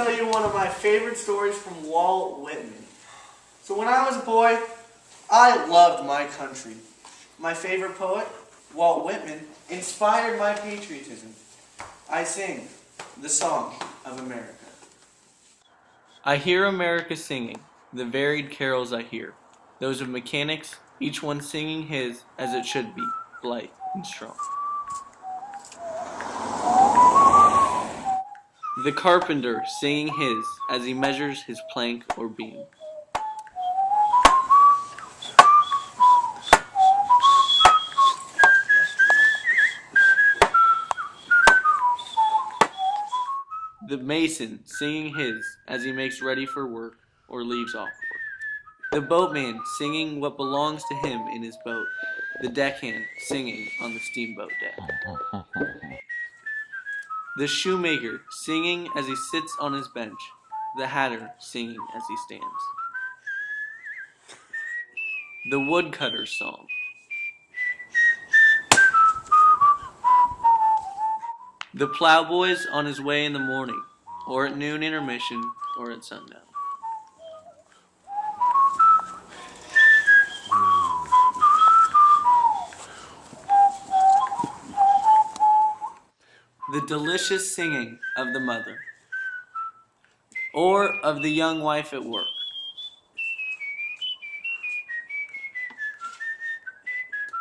tell you one of my favorite stories from Walt Whitman. So when I was a boy, I loved my country. My favorite poet, Walt Whitman, inspired my patriotism. I sing the song of America. I hear America singing, the varied carols I hear, those of mechanics, each one singing his as it should be, blithe and strong. The carpenter singing his as he measures his plank or beam. The mason singing his as he makes ready for work or leaves off work. The boatman singing what belongs to him in his boat. The deckhand singing on the steamboat deck. The shoemaker singing as he sits on his bench. The hatter singing as he stands. The woodcutter's song. The plowboy's on his way in the morning, or at noon intermission, or at sundown. The delicious singing of the mother, or of the young wife at work.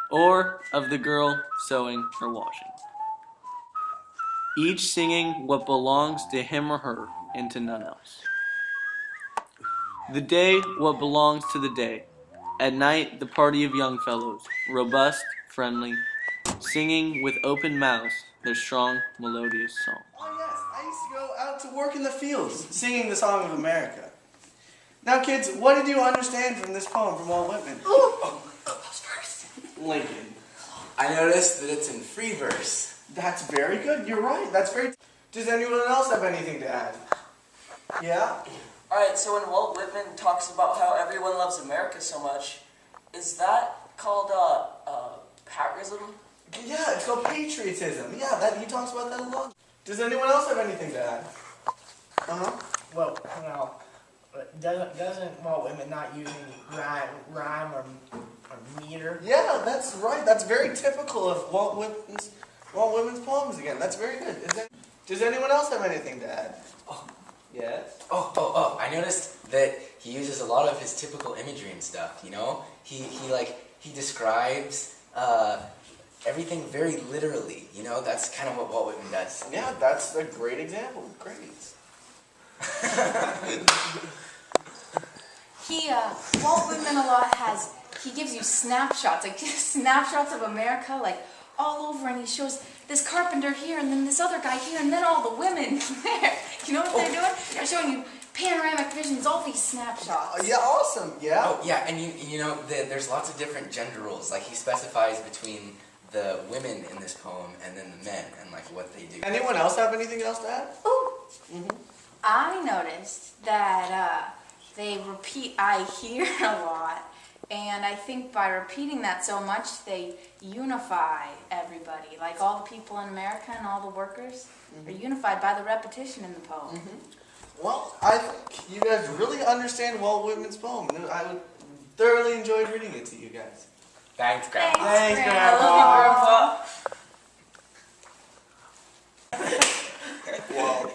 Or of the girl sewing or washing. Each singing what belongs to him or her and to none else. The day what belongs to the day. At night the party of young fellows, robust, friendly, singing with open mouths their strong, melodious song. Oh yes, I used to go out to work in the fields, singing the song of America. Now kids, what did you understand from this poem from Walt Whitman? Lincoln. I noticed that it's in free verse. That's very good, you're right, that's very... Does anyone else have anything to add? Yeah? Alright, so when Walt Whitman talks about how everyone loves America so much, is that called, patriotism? Yeah, it's called patriotism. Yeah, he talks about that a lot. Does anyone else have anything to add? Well, doesn't Walt Whitman not use any rhyme or meter? Yeah, that's right. That's very typical of Walt Whitman's poems again. That's very good. Does anyone else have anything to add? Oh. Yes? I noticed that he uses a lot of his typical imagery and stuff, you know? He describes everything very literally, you know? That's kind of what Walt Whitman does. Yeah, that's a great example. Great. Walt Whitman a lot he gives you snapshots, like snapshots of America, like all over, and he shows this carpenter here, and then this other guy here, and then all the women there. You know what they're doing? They're showing you panoramic visions, all these snapshots. Yeah, awesome, yeah. Oh, yeah, and you know, there's lots of different gender roles. Like, he specifies between the women in this poem and then the men, and like what they do. Anyone else have anything else to add? Oh, I noticed that I hear a lot, and I think by repeating that so much, they unify everybody. Like all the people in America and all the workers are unified by the repetition in the poem. Well, I think you guys really understand Walt Whitman's poem. I thoroughly enjoyed reading it to you guys. Thanks, Grandpa. Thanks, Grandpa. Grandpa. I love you, Grandpa. Walt.